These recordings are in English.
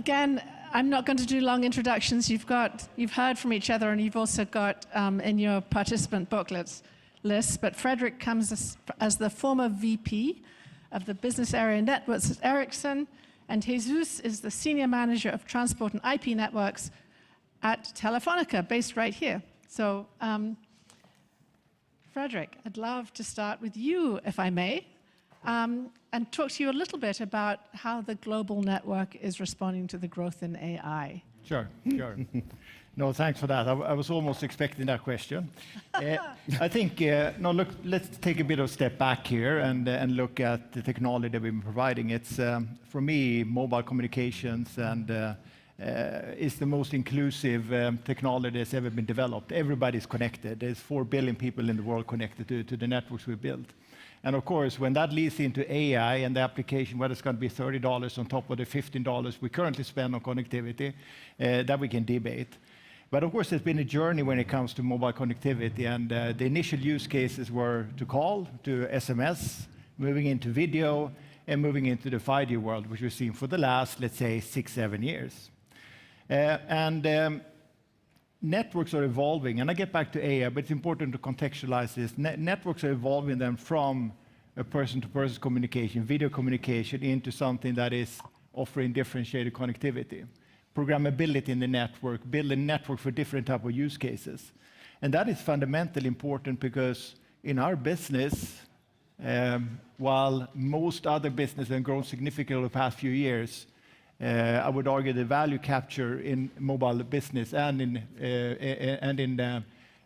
Again, I'm not going to do long introductions. You've heard from each other, and you've also got in your participant booklets list. But Fredrik comes as the former VP of the business area networks at Ericsson, and Jesus is the senior manager of transport and IP networks at Telefonica, based right here. So, Fredrik, I'd love to start with you, if I may. And talk to you a little bit about how the global network is responding to the growth in AI. Sure. No, thanks for that. I was almost expecting that question. I think, look, let's take a bit of a step back here and look at the technology that we've been providing. It's, for me, mobile communications and is the most inclusive technology that's ever been developed. Everybody's connected. There's 4 billion people in the world connected to the networks we built. And of course, when that leads into AI and the application, whether it's going to be $30 on top of the $15 we currently spend on connectivity, that we can debate. But of course, there's been a journey when it comes to mobile connectivity, and the initial use cases were to call, to SMS, moving into video, and moving into the 5G world, which we've seen for the last, let's say, 6-7 years. Networks are evolving, and I get back to AI, but it's important to contextualize this. Networks are evolving then from a person-to-person communication, video communication, into something that is offering differentiated connectivity, programmability in the network, building network for different type of use cases. And that is fundamentally important because in our business, while most other businesses have grown significantly over the past few years, I would argue the value capture in mobile business and in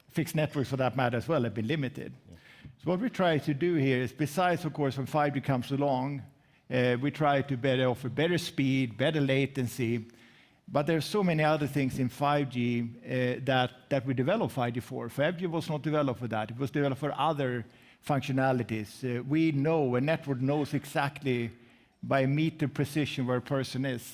fixed networks, for that matter, as well, have been limited. Yeah. So what we try to do here is, besides, of course, when 5G comes along, we try to offer better speed, better latency, but there are so many other things in 5G that we developed 5G for. 5G was not developed for that. It was developed for other functionalities. We know, a network knows exactly by meter precision where a person is.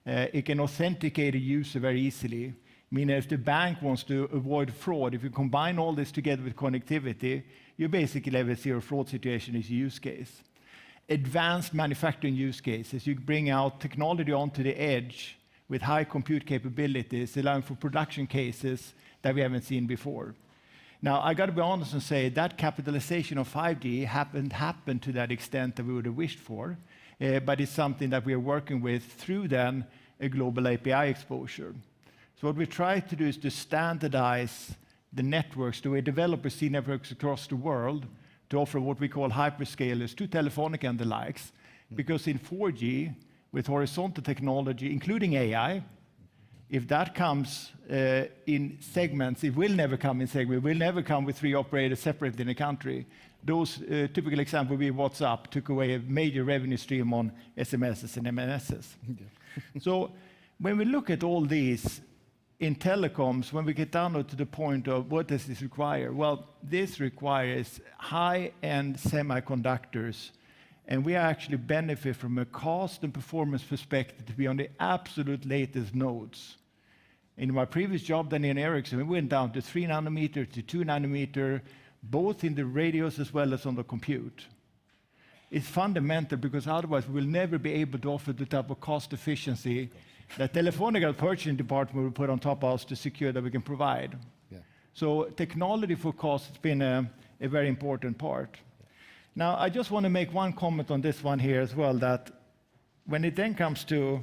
It can authenticate a user very easily. Meaning if the bank wants to avoid fraud, if you combine all this together with connectivity, you basically have a zero fraud situation as a use case. Advanced manufacturing use cases, you bring out technology onto the edge with high compute capabilities, allowing for production cases that we haven't seen before. Now, I got to be honest and say that capitalization of 5G happened to that extent that we would have wished for. But it's something that we are working with through then a global API exposure. So what we try to do is to standardize the networks, the way developers see networks across the world, to offer what we call hyperscalers to Telefonica and the likes. Because in 4G, with horizontal technology, including AI, if that comes in segments, it will never come in segments. It will never come with 3 operators separately in a country. Those typical example would be WhatsApp took away a major revenue stream on SMSs and MMSs. So when we look at all these in telecoms, when we get down to the point of what does this require? Well, this requires high-end semiconductors, and we actually benefit from a cost and performance perspective to be on the absolute latest nodes. In my previous job then in Ericsson, we went down to 3 nanometer to 2 nanometer, both in the radios as well as on the compute. It's fundamental because otherwise we will never be able to offer the type of cost efficiency that Telefonica purchasing department will put on top of us to secure that we can provide. Yeah. So technology for cost has been a very important part. Now, I just want to make one comment on this one here as well, that when it then comes to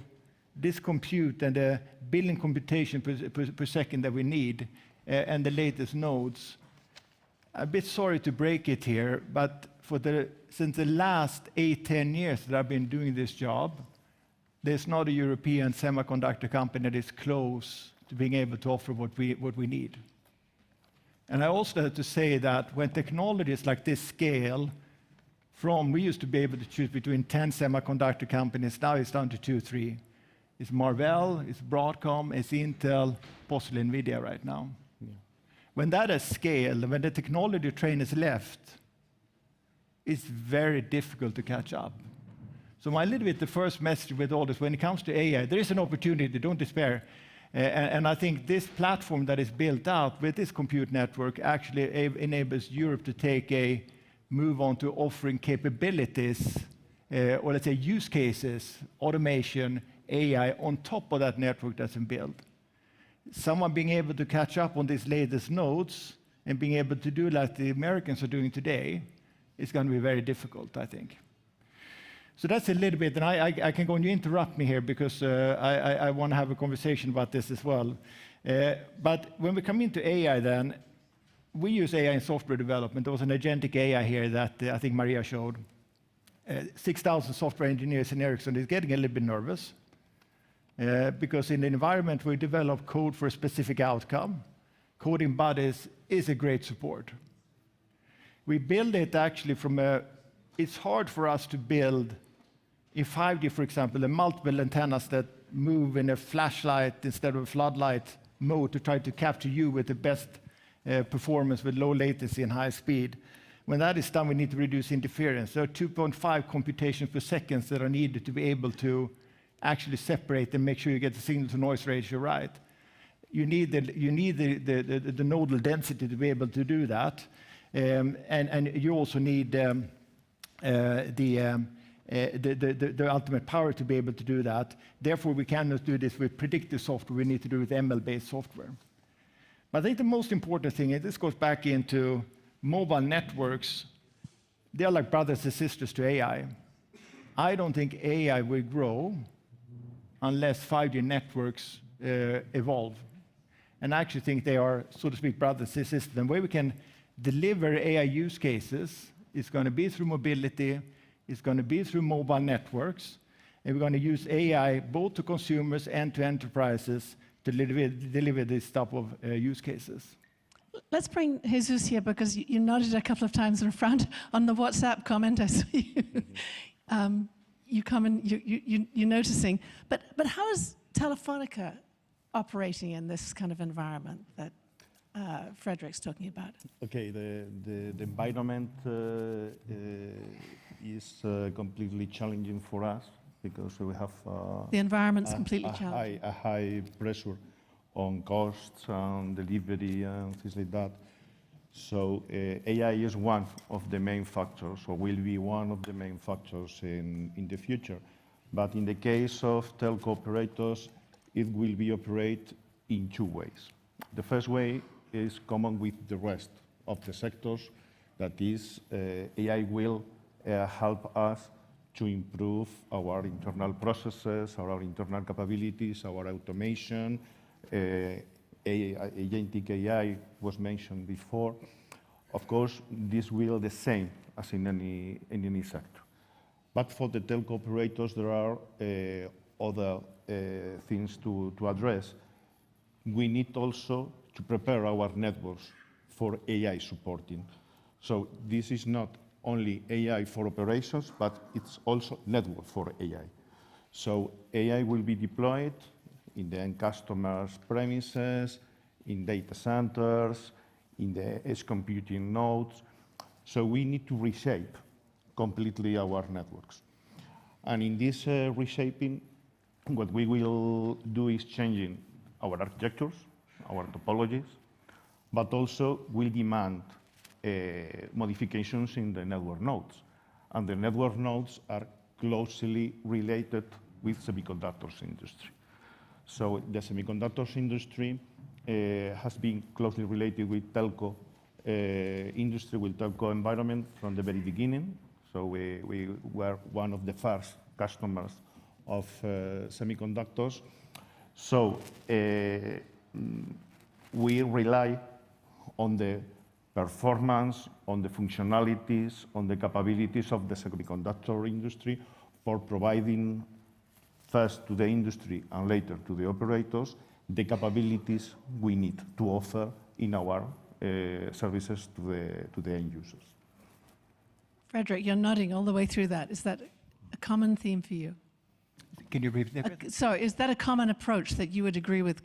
this compute and the billion computation per second that we need and the latest nodes, I'm a bit sorry to break it here, but since the last 8-10 years that I've been doing this job, there's not a European semiconductor company that is close to being able to offer what we need. And I also have to say that when technologies like this scale, we used to be able to choose between 10 semiconductor companies, now it's down to 2-3. It's Marvell, it's Broadcom, it's Intel, possibly NVIDIA right now. When that has scaled, when the technology train is left, it's very difficult to catch up. So my little bit, the first message with all this, when it comes to AI, there is an opportunity, don't despair. And I think this platform that is built out with this compute network actually enables Europe to take a move on to offering capabilities, or let's say use cases, automation, AI on top of that network that's been built. Someone being able to catch up on these latest nodes and being able to do like the Americans are doing today is going to be very difficult, I think. So that's a little bit, and I can go and you interrupt me here because I want to have a conversation about this as well. But when we come into AI then, we use AI in software development. There was an agentic AI here that I think Maria showed. 6,000 software engineers in Ericsson is getting a little bit nervous because in the environment we develop code for a specific outcome. Coding buddies is a great support. We build it actually it's hard for us to build in 5G, for example, the multiple antennas that move in a flashlight instead of a floodlight mode to try to capture you with the best performance with low latency and high speed. When that is done, we need to reduce interference. There are 2.5 computations per second that are needed to be able to actually separate and make sure you get the signal to noise ratio right. You need the nodal density to be able to do that. And you also need the ultimate power to be able to do that. Therefore, we cannot do this with predictive software. We need to do it with ML-based software. But I think the most important thing, and this goes back into mobile networks, they are like brothers and sisters to AI. I don't think AI will grow unless 5G networks evolve. And I actually think they are, so to speak, brothers and sisters. The way we can deliver AI use cases is going to be through mobility, it's going to be through mobile networks, and we're going to use AI both to consumers and to enterprises to deliver this type of use cases. Let's bring Jesus here because you nodded a couple of times in front on the WhatsApp comment. I saw you. You're noticing. But how is Telefonica operating in this kind of environment that Fredrik's talking about? Okay, the environment is completely challenging for us because we have the environment's completely challenging. A high pressure on costs and delivery and things like that. So AI is one of the main factors, or will be one of the main factors in the future. But in the case of telco operators, it will be operate in two ways. The first way is common with the rest of the sectors, that is, AI will help us to improve our internal processes, our internal capabilities, our automation. Agentic AI was mentioned before. Of course, this will be the same as in any sector. But for the telco operators, there are other things to address. We need also to prepare our networks for AI supporting. So this is not only AI for operations, but it's also network for AI. So AI will be deployed in the end customers' premises, in data centers, in the edge computing nodes. So we need to reshape completely our networks. And in this reshaping, what we will do is changing our architectures, our topologies, but also will demand modifications in the network nodes. And the network nodes are closely related with semiconductors industry. So the semiconductors industry has been closely related with telco industry, with telco environment from the very beginning. So we were one of the first customers of semiconductors. So we rely on the performance, on the functionalities, on the capabilities of the semiconductor industry for providing first to the industry and later to the operators the capabilities we need to offer in our services to the end users. Fredrik, you're nodding all the way through that. Is that a common theme for you? Can you repeat that? Sorry, is that a common approach that you would agree with?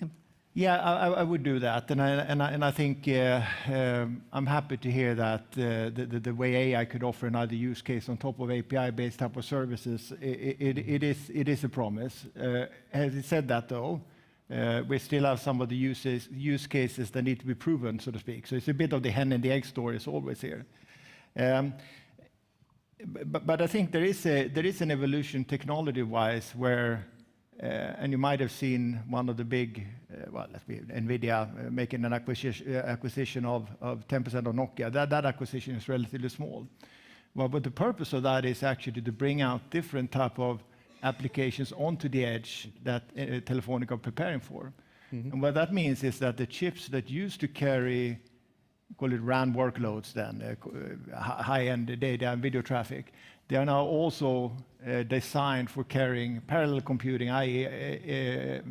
Yeah, I would do that, and I think I'm happy to hear that the way AI could offer another use case on top of API-based type of services, it is a promise. Having said that, though, we still have some of the use cases that need to be proven, so to speak. So it's a bit of the hen and the egg story is always here. But I think there is an evolution technology-wise where And you might have seen one of the big, NVIDIA making an acquisition of 10% of Nokia. That acquisition is relatively small. Well, but the purpose of that is actually to bring out different type of applications onto the edge that Telefonica are preparing for. And what that means is that the chips that used to carry, call it RAN workloads then, high-end data and video traffic, they are now also designed for carrying parallel computing, i.e.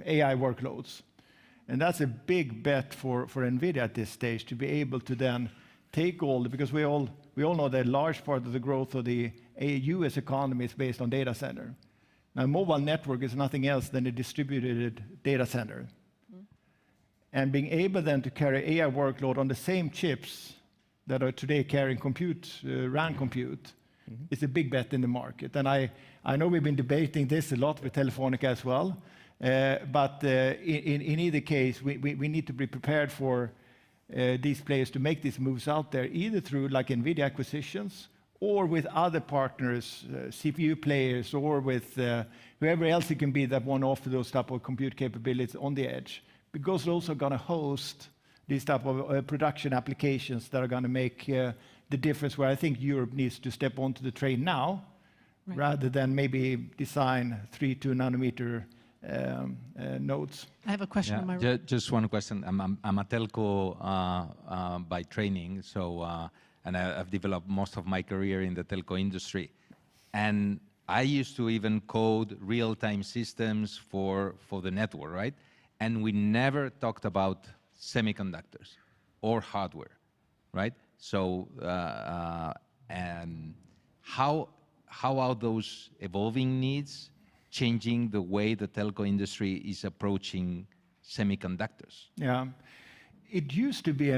AI workloads. And that's a big bet for NVIDIA at this stage, to be able to then take because we all know that a large part of the growth of the US economy is based on data center. Now, mobile network is nothing else than a distributed data center. And being able then to carry AI workload on the same chips that are today carrying RAN compute, is a big bet in the market. And I know we've been debating this a lot with Telefonica as well. But in either case, we need to be prepared for these players to make these moves out there, either through like NVIDIA acquisitions or with other partners, CPU players, or with whoever else it can be that want to offer those type of compute capabilities on the edge. Because they're also going to host these type of production applications that are going to make the difference, where I think Europe needs to step onto the train now, rather than maybe design 3 2-nanometer nodes. I have a question on my right. Just one question. I'm a telco by training, so and I've developed most of my career in the telco industry. And I used to even code real-time systems for the network, right? And we never talked about semiconductors or hardware, right? So, and how are those evolving needs changing the way the telco industry is approaching semiconductors? Yeah, it used to be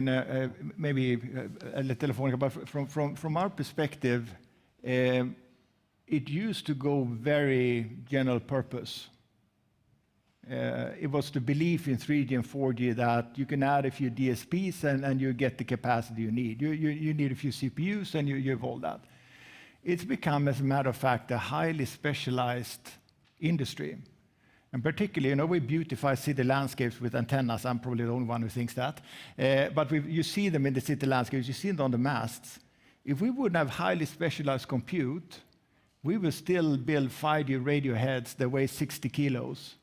maybe a Telefonica, but from our perspective, it used to go very general purpose. It was the belief in 3G and 4G that you can add a few DSPs and you get the capacity you need. You need a few CPUs and you have all that. It's become, as a matter of fact, a highly specialized industry. And particularly, we beautify city landscapes with antennas. I'm probably the only one who thinks that. But you see them in the city landscapes, you see them on the masts. If we wouldn't have highly specialized compute, we would still build 5G radio heads that weigh 60 kilos.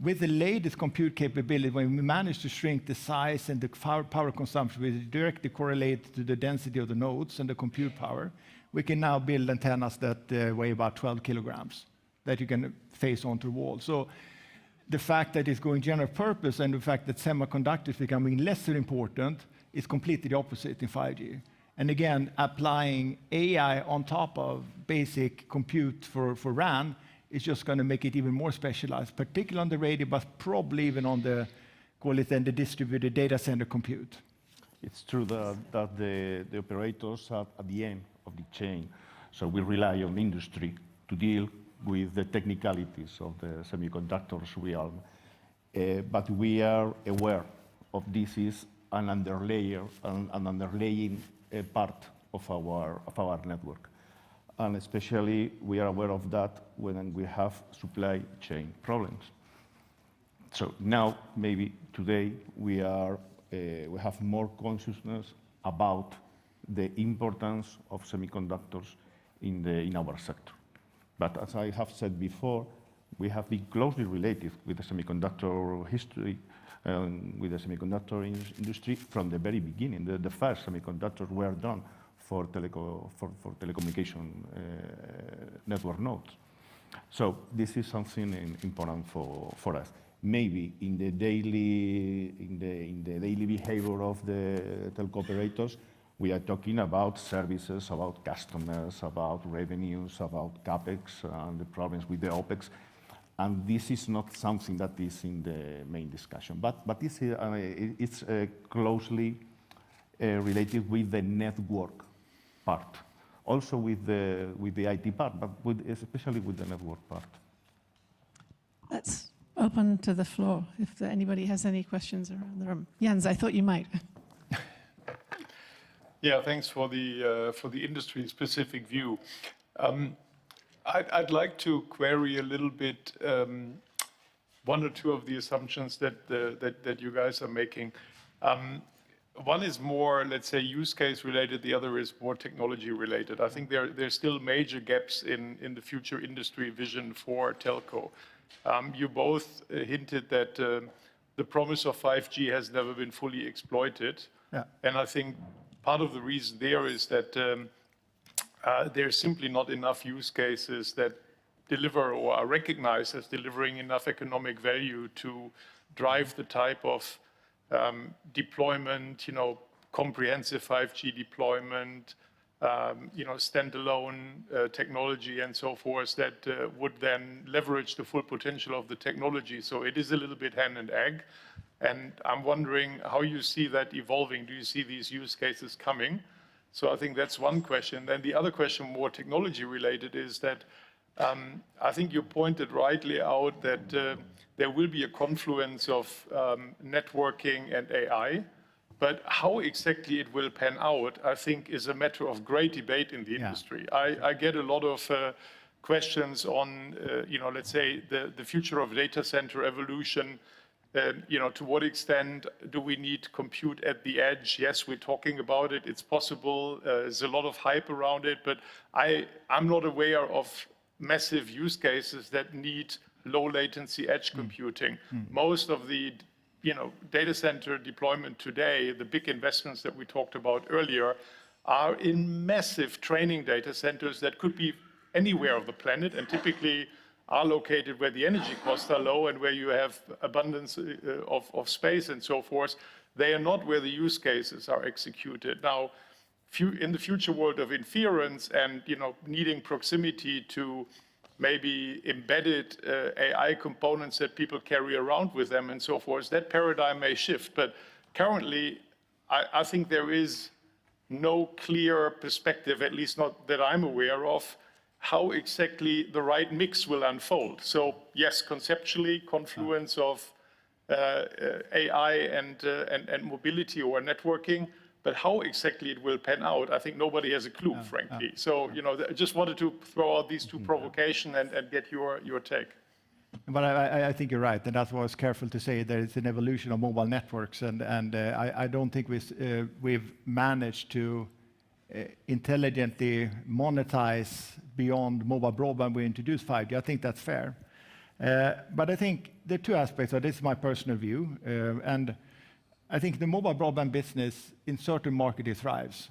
With the latest compute capability, when we manage to shrink the size and the power consumption, which is directly correlated to the density of the nodes and the compute power, we can now build antennas that weigh about 12 kilograms that you can face onto the wall. So the fact that it's going general purpose and the fact that semiconductors becoming lesser important is completely the opposite in 5G. And again, applying AI on top of basic compute for RAN is just going to make it even more specialized, particularly on the radio, but probably even on the, call it then, the distributed data center compute. It's true that the operators are at the end of the chain. So we rely on industry to deal with the technicalities of the semiconductors realm. But we are aware of this is an underlaying part of our network. And especially we are aware of that when we have supply chain problems. So now, maybe today, we have more consciousness about the importance of semiconductors in our sector. But as I have said before, we have been closely related with the semiconductor history, with the semiconductor industry from the very beginning. The first semiconductors were done for telecommunication network nodes. So this is something important for us. Maybe in the daily behavior of the telco operators, we are talking about services, about customers, about revenues, about capex, and the problems with the opex. And this is not something that is in the main discussion, but it's closely related with the network part, also with the IT part, but especially with the network part. Let's open to the floor if anybody has any questions around the room. Jens, I thought you might. Yeah, thanks for the industry-specific view. I'd like to query a little bit one or two of the assumptions that you guys are making. One is more, let's say, use case related. The other is more technology related. I think there's still major gaps in the future industry vision for telco. You both hinted that the promise of 5G has never been fully exploited. Yeah. And I think part of the reason there is that there's simply not enough use cases that deliver or are recognized as delivering enough economic value to drive the type of deployment, comprehensive 5G deployment, standalone technology and so forth that would then leverage the full potential of the technology. So it is a little bit hen and egg. And I'm wondering how you see that evolving. Do you see these use cases coming? So I think that's one question. Then the other question, more technology related, is that I think you pointed rightly out that there will be a confluence of networking and AI, but how exactly it will pan out, I think, is a matter of great debate in the industry. I get a lot of questions on, let's say, the future of data center evolution. To what extent do we need compute at the edge? Yes, we're talking about it. It's possible. There's a lot of hype around it, but I'm not aware of massive use cases that need low latency edge computing. Most of the data center deployment today, the big investments that we talked about earlier, are in massive training data centers that could be anywhere on the planet and typically are located where the energy costs are low and where you have abundance of space and so forth. They are not where the use cases are executed. Now, in the future world of inference and needing proximity to maybe embedded AI components that people carry around with them and so forth, that paradigm may shift. But currently, I think there is no clear perspective, at least not that I'm aware of, how exactly the right mix will unfold. So yes, conceptually, confluence of AI and mobility or networking, but how exactly it will pan out, I think nobody has a clue, frankly. So, I just wanted to throw out these two provocations and get your take. But I think you're right, and that's why I was careful to say that it's an evolution of mobile networks, and I don't think we've managed to intelligently monetize beyond mobile broadband. We introduced 5G. I think that's fair. But I think there are two aspects. So this is my personal view, and I think the mobile broadband business in certain markets thrives.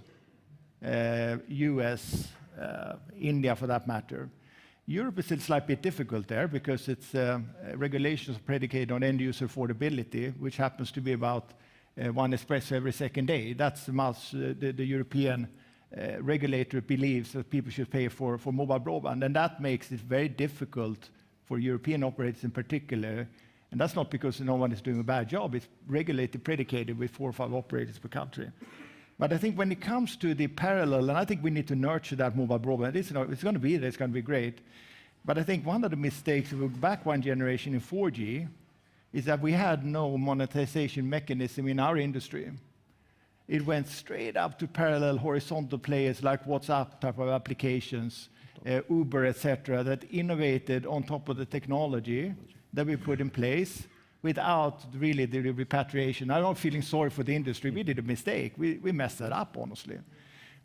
US, India for that matter. Europe is still slightly difficult there because it's regulations predicated on end user affordability, which happens to be about one espresso every second day. That's the European regulator believes that people should pay for mobile broadband, and that makes it very difficult for European operators in particular. And that's not because no one is doing a bad job. It's regulated, predicated with 4 or 5 operators per country. But I think when it comes to the parallel, and I think we need to nurture that mobile broadband, it's going to be there, it's going to be great. But I think one of the mistakes, if we go back one generation in 4G, is that we had no monetization mechanism in our industry. It went straight up to parallel horizontal players like WhatsApp type of applications, Uber, etc., that innovated on top of the technology that we put in place without really the repatriation. I'm not feeling sorry for the industry. We did a mistake. We messed that up, honestly.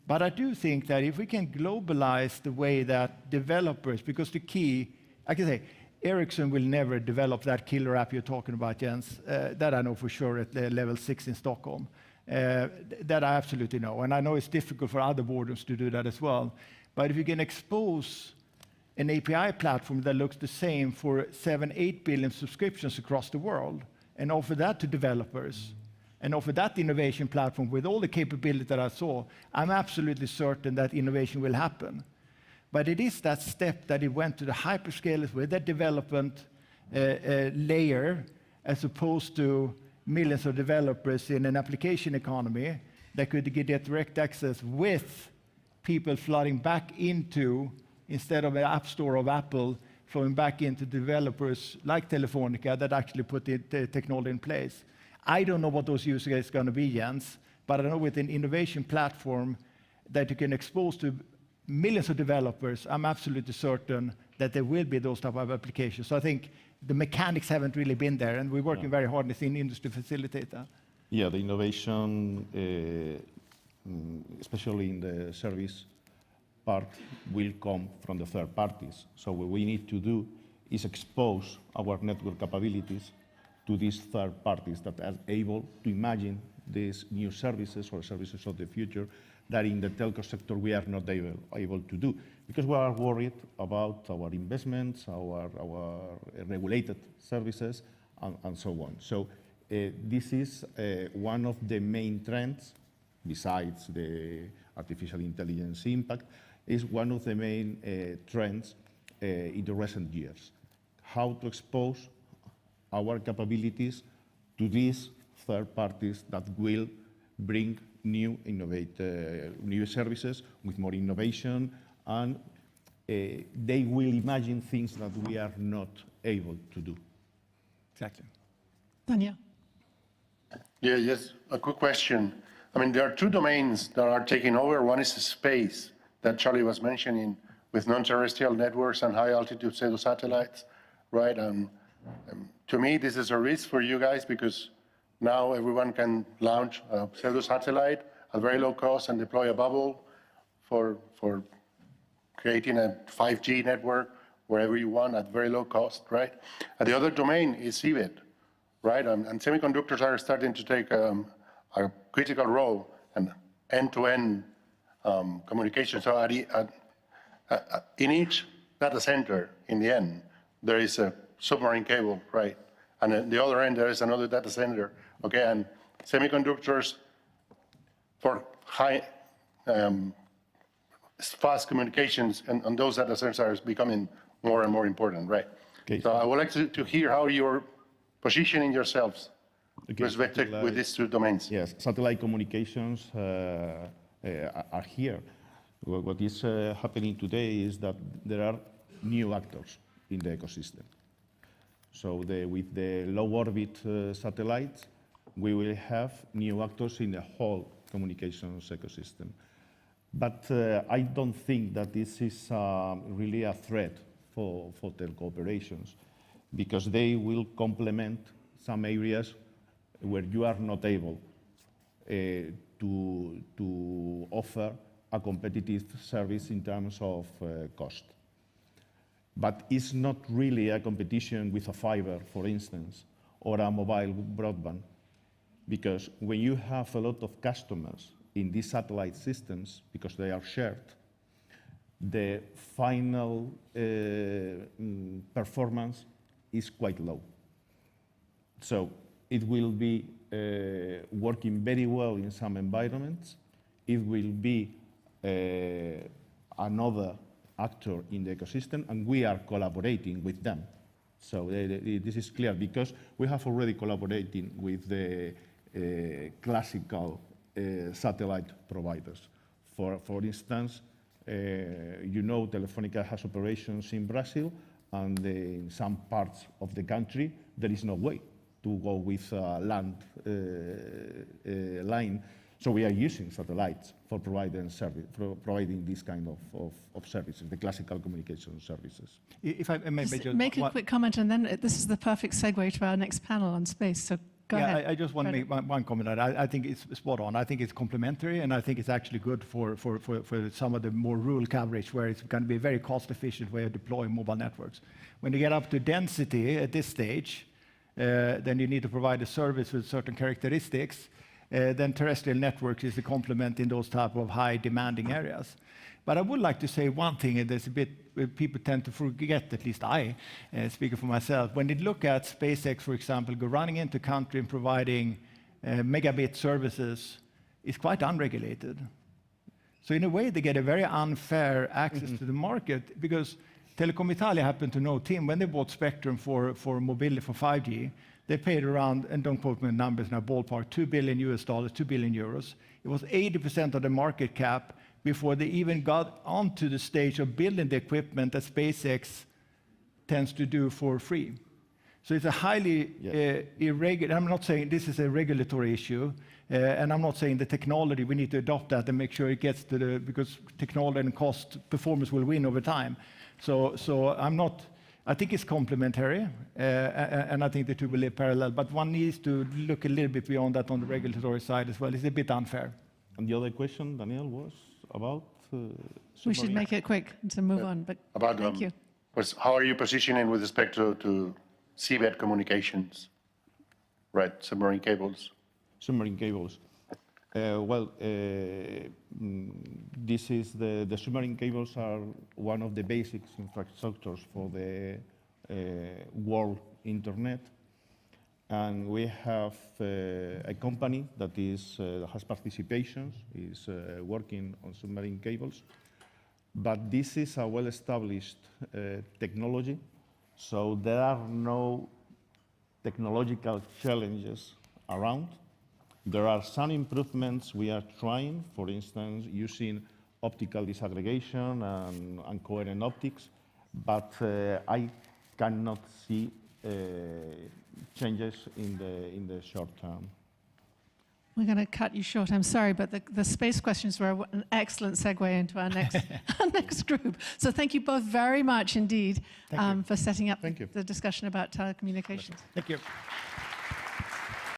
But I do think that if we can globalize the way that developers, because the key, I can say, Ericsson will never develop that killer app you're talking about, Jens. That I know for sure at the level 6 in Stockholm. That I absolutely know. And I know it's difficult for other boards to do that as well. But if you can expose an API platform that looks the same for 7-8 billion subscriptions across the world and offer that to developers and offer that innovation platform with all the capability that I saw, I'm absolutely certain that innovation will happen. But it is that step that it went to the hyperscalers with that development layer as opposed to millions of developers in an application economy that could get direct access with people flooding back into, instead of the App Store of Apple, flowing back into developers like Telefonica that actually put the technology in place. I don't know what those use cases are going to be, Jens, but I know with an innovation platform that you can expose to millions of developers, I'm absolutely certain that there will be those type of applications. So I think the mechanics haven't really been there, and we're working very hard in the industry to facilitate that. Yeah, the innovation, especially in the service part, will come from the third parties. So what we need to do is expose our network capabilities to these third parties that are able to imagine these new services or services of the future that in the telco sector we are not able to do, because we are worried about our investments, our regulated services, and so on. So this is one of the main trends, besides the artificial intelligence impact, is one of the main trends in the recent years. How to expose our capabilities to these third parties that will bring new services with more innovation, and they will imagine things that we are not able to do. Exactly. Daniel. Yeah, yes, a quick question. I mean, there are two domains that are taking over. One is space that Charlie was mentioning with non-terrestrial networks and high-altitude pseudo-satellites, right? And to me, this is a risk for you guys because now everyone can launch a pseudo-satellite at very low cost and deploy a bubble for creating a 5G network wherever you want at very low cost, right? And the other domain is CVIT, right? And semiconductors are starting to take a critical role and end-to-end communication. So in each data center, in the end, there is a submarine cable, right? And at the other end, there is another data center, okay? And semiconductors for high, fast communications and those data centers are becoming more and more important, right? Okay. So I would like to hear how you're positioning yourselves with these two domains. Yes, satellite communications are here. What is happening today is that there are new actors in the ecosystem. So with the low orbit satellites, we will have new actors in the whole communications ecosystem. But I don't think that this is really a threat for telco operations, because they will complement some areas where you are not able to offer a competitive service in terms of cost. But it's not really a competition with a fiber, for instance, or a mobile broadband, because when you have a lot of customers in these satellite systems, because they are shared, the final performance is quite low. So it will be working very well in some environments. It will be another actor in the ecosystem, and we are collaborating with them. So this is clear, because we have already collaborating with the classical satellite providers. For instance, you know, Telefónica has operations in Brazil, and in some parts of the country, there is no way to go with a land line. So we are using satellites for providing this kind of services, the classical communication services. If I may just make a quick comment, and then this is the perfect segue to our next panel on space. So go ahead. I just want to make one comment. I think it's spot on. I think it's complementary, and I think it's actually good for some of the more rural coverage, where it's going to be a very cost-efficient way of deploying mobile networks. When you get up to density at this stage, then you need to provide a service with certain characteristics. Then terrestrial networks is the complement in those type of high demanding areas. But I would like to say one thing, and there's a bit people tend to forget, at least I, speaking for myself, when you look at SpaceX, for example, go running into country and providing megabit services, is quite unregulated. So in a way, they get a very unfair access to the market, because Telecom Italia happened to know Tim, when they bought spectrum for mobility, for 5G, they paid around, and don't quote me on numbers now, ballpark, $2 billion, €2 billion. It was 80% of the market cap before they even got onto the stage of building the equipment that SpaceX tends to do for free. So it's a highly irregular, I'm not saying this is a regulatory issue, and I'm not saying the technology, we need to adopt that and make sure it gets to because technology and cost performance will win over time. So I'm I think it's complementary, and I think the two will live parallel, but one needs to look a little bit beyond that on the regulatory side as well. It's a bit unfair. And the other question, Daniel, was about We should make it quick to move on, but About, thank you. how are you positioning with respect to seabed communications, right, submarine cables? submarine cables. This is the submarine cables are one of the basic infrastructures for the world internet. And we have a company that has participations, is working on submarine cables. But this is a well-established technology, so there are no technological challenges around. There are some improvements we are trying, for instance, using optical disaggregation and coherent optics, but I cannot see changes in the short term. We're going to cut you short. I'm sorry, but the space questions were an excellent segue into our next, our next group. So thank you both very much indeed for setting up the discussion about telecommunications. Thank you.